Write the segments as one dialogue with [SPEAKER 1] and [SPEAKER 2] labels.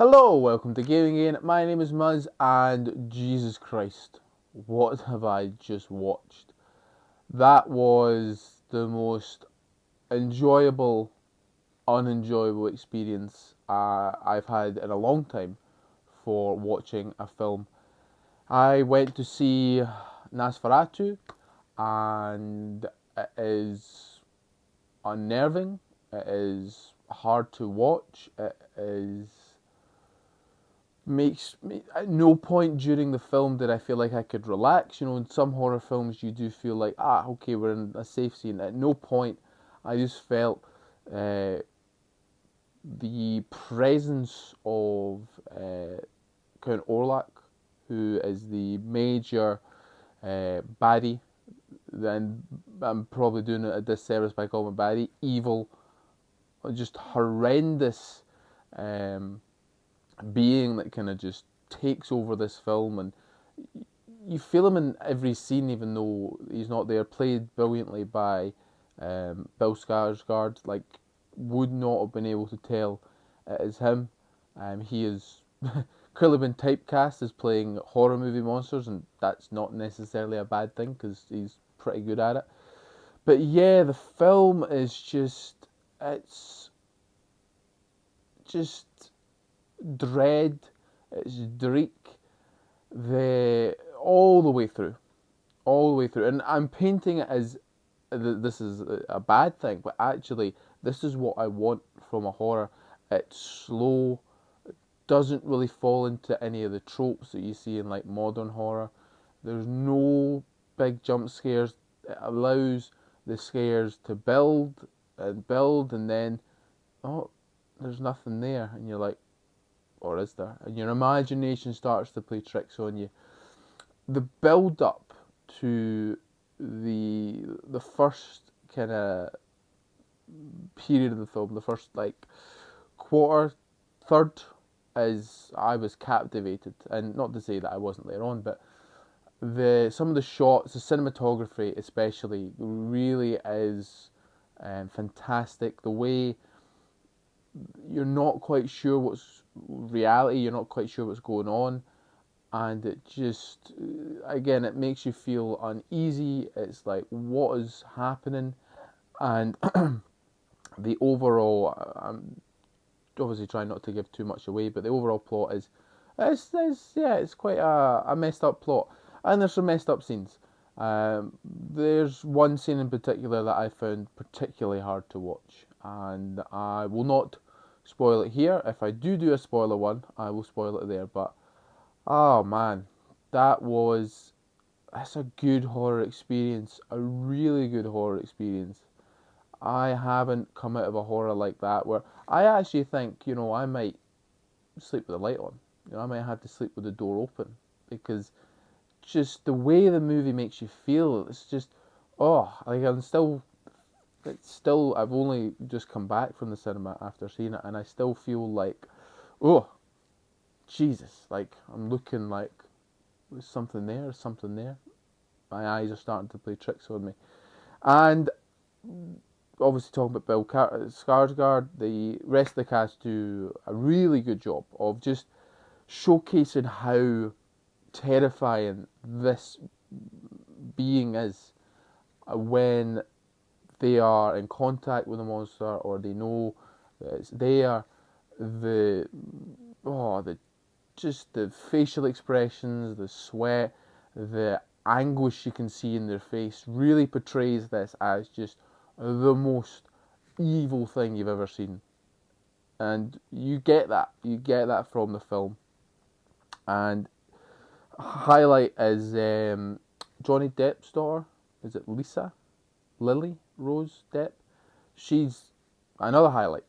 [SPEAKER 1] Hello, welcome to Gaming Again. My name is Muzz, and Jesus Christ, what have I just watched? That was the most enjoyable, unenjoyable experience I've had in a long time for watching a film. I went to see Nosferatu, and it is unnerving, it is hard to watch, it is makes me, at no point during the film did I feel like I could relax. You know, in some horror films you do feel like, okay, we're in a safe scene. At no point I just felt uh, the presence of Count Orlok, who is the major baddie. Then I'm probably doing it a disservice by calling him baddie. Evil, just horrendous being that kind of just takes over this film, and you feel him in every scene even though he's not there, played brilliantly by Bill Skarsgård. Like, would not have been able to tell it is him. He is clearly been typecast as playing horror movie monsters, and that's not necessarily a bad thing because he's pretty good at it. But yeah, the film is it's just dread, it's dreak, the all the way through. And I'm painting it as this is a bad thing, but actually, this is what I want from a horror. It's slow, doesn't really fall into any of the tropes that you see in like modern horror. There's no big jump scares. It allows the scares to build, and then oh, there's nothing there, and you're like, or is there? And your imagination starts to play tricks on you. The build up to the first kind of period of the film, the first like quarter, third, is I was captivated, and not to say that I wasn't later on, but some of the shots, the cinematography especially, really is fantastic. The way you're not quite sure what's reality, you're not quite sure what's going on, and it just, again, it makes you feel uneasy. It's like, what is happening? And the overall, I'm obviously trying not to give too much away, but the overall plot is, it's quite a messed up plot, and there's some messed up scenes. There's one scene in particular that I found particularly hard to watch, and I will not spoil it here. If I do a spoiler one, I will spoil it there. But oh man, that's a good horror experience, a really good horror experience. I haven't come out of a horror like that where I actually think, I might sleep with the light on. I might have to sleep with the door open, because just the way the movie makes you feel, it's just, like I've only just come back from the cinema after seeing it, and I still feel like, oh, Jesus, like I'm looking like there's something there, there's something there. My eyes are starting to play tricks on me. And obviously talking about Bill Skarsgård, the rest of the cast do a really good job of just showcasing how terrifying this being is when they are in contact with a monster, or they know that it's there. The the just the facial expressions, the sweat, the anguish you can see in their face really portrays this as just the most evil thing you've ever seen. And you get that. You get that from the film. And highlight is Johnny Depp's daughter. Is it Lisa? Lily Rose Depp? She's another highlight.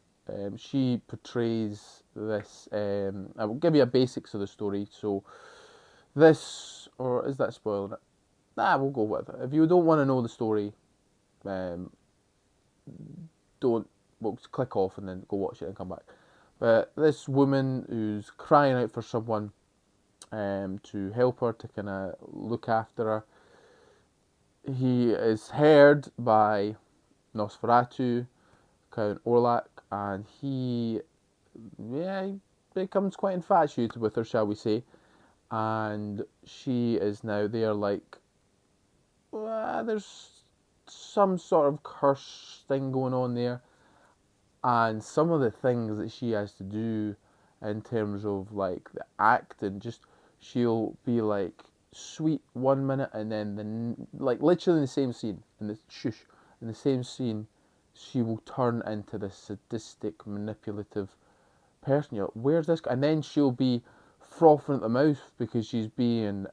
[SPEAKER 1] She portrays this. I will give you a basics of the story. So this, or is that spoiling it? Nah, we'll go with it. If you don't want to know the story, um, don't. Well, click off and then go watch it and come back. But this woman who's crying out for someone to help her, to kind of look after her. He is heard by Nosferatu, Count Orlok, and he becomes quite infatuated with her, shall we say, and she is now there like, there's some sort of curse thing going on there, and some of the things that she has to do in terms of like the act, and just she'll be like sweet one minute, and then like literally in the same scene, in the same scene, she will turn into this sadistic, manipulative person. You're like, where's this? And then she'll be frothing at the mouth because she's being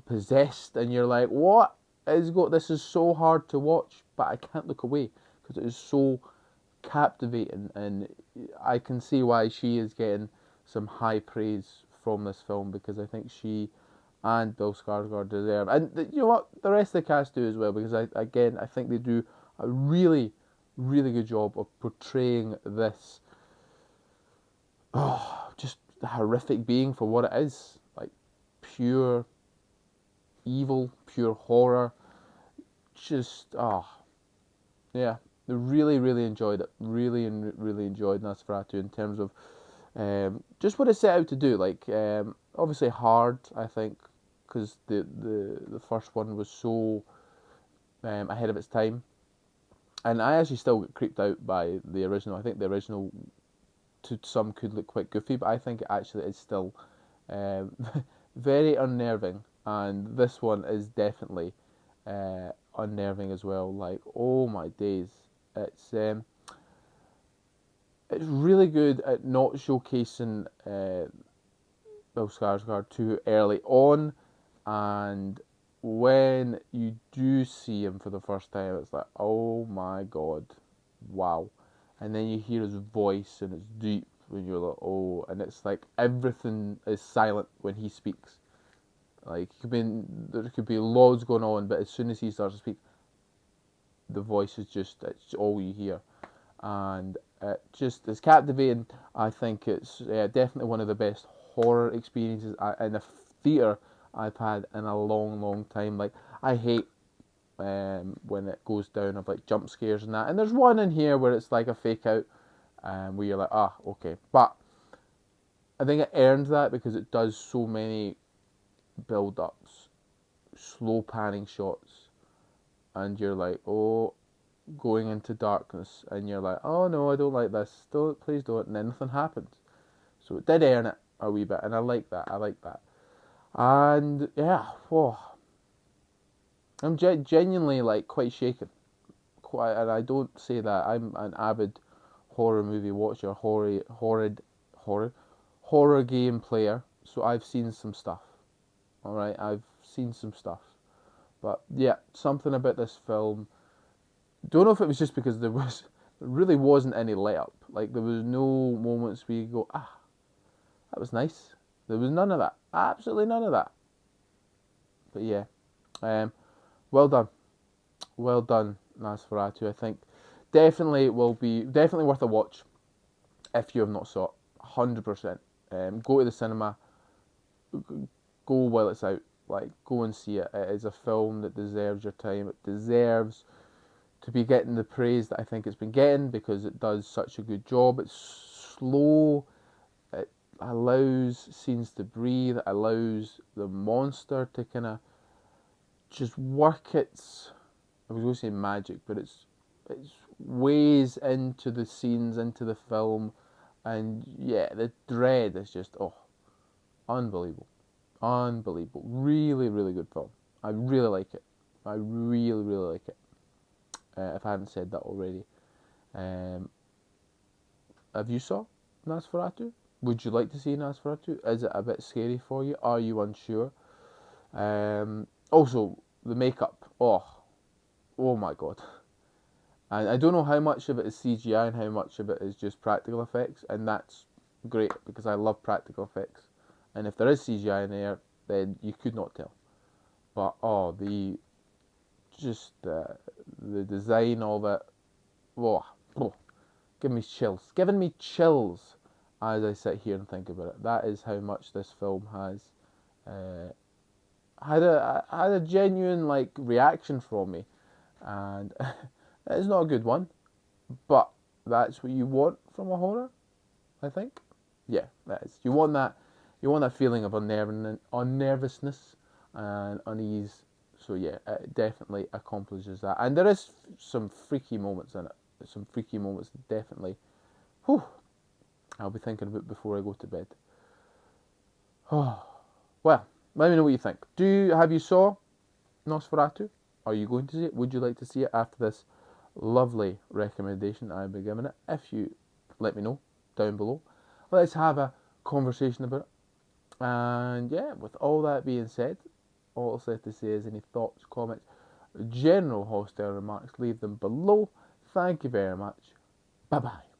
[SPEAKER 1] possessed, and you're like, what is this is so hard to watch, but I can't look away because it is so captivating, and I can see why she is getting some high praise from this film, because I think she and Bill Skarsgård deserve, and you know what, the rest of the cast do as well, because I think they do a really, really good job of portraying this, just horrific being for what it is, like pure evil, pure horror. Just yeah, really, really enjoyed it. Really enjoyed Nosferatu in terms of just what it set out to do. Like, obviously hard, I think, because the first one was so ahead of its time, and I actually still get creeped out by the original. I think the original to some could look quite goofy, but I think it actually is still um, very unnerving, and this one is definitely unnerving as well. Like, oh my days, it's um, it's really good at not showcasing Bill Skarsgård too early on, and when you do see him for the first time, it's like, oh my god, wow. And then you hear his voice, and it's deep when you're like, oh, and it's like everything is silent when he speaks. Like, there could be loads going on, but as soon as he starts to speak, the voice is just, it's all you hear. And it just is captivating. I think it's definitely one of the best horror experiences in a theatre I've had in a long, long time. Like, I hate when it goes down of like jump scares and that. And there's one in here where it's like a fake out, where you're like, okay. But I think it earns that because it does so many build ups, slow panning shots, and you're like, oh, going into darkness, and you're like, oh no, I don't like this. Please don't. And then nothing happens. So it did earn it a wee bit, and I like that. And yeah, whoa. I'm genuinely like quite shaken. And I don't say that. I'm an avid horror movie watcher, horror game player. So I've seen some stuff. All right, I've seen some stuff. But yeah, something about this film. Don't know if it was just because there really wasn't any let up. Like, there was no moments where you go, that was nice. There was none of that. Absolutely none of that. But yeah, well done. Well done, Nosferatu. I think definitely worth a watch if you have not saw it. 100%. Go to the cinema. Go while it's out. Like, go and see it. It is a film that deserves your time. It deserves to be getting the praise that I think it's been getting, because it does such a good job. It's slow. It allows scenes to breathe. It allows the monster to kind of just work its, I was going to say magic, but it's ways into the scenes, into the film, and yeah, the dread is just unbelievable, really, really good film. I really like it. I really, really like it. If I hadn't said that already, have you saw Nosferatu? Would you like to see Nosferatu? Is it a bit scary for you? Are you unsure? Also, the makeup. Oh my god. And I don't know how much of it is CGI and how much of it is just practical effects, and that's great because I love practical effects. And if there is CGI in there, then you could not tell. But the design of it, giving me chills as I sit here and think about it. That is how much this film has had a genuine like reaction from me, and it's not a good one, but that's what you want from a horror, I think. Yeah, that is. You want that. You want that feeling of unnervousness and unease. So yeah, it definitely accomplishes that. And there is some freaky moments in it. Some freaky moments, definitely. Whew, I'll be thinking about before I go to bed. Oh, well, let me know what you think. Have you saw Nosferatu? Are you going to see it? Would you like to see it after this lovely recommendation I've been giving it? If you let me know down below, let's have a conversation about it. And yeah, with all that being said, all it's left to say is any thoughts, comments, general hostile remarks, leave them below. Thank you very much. Bye bye.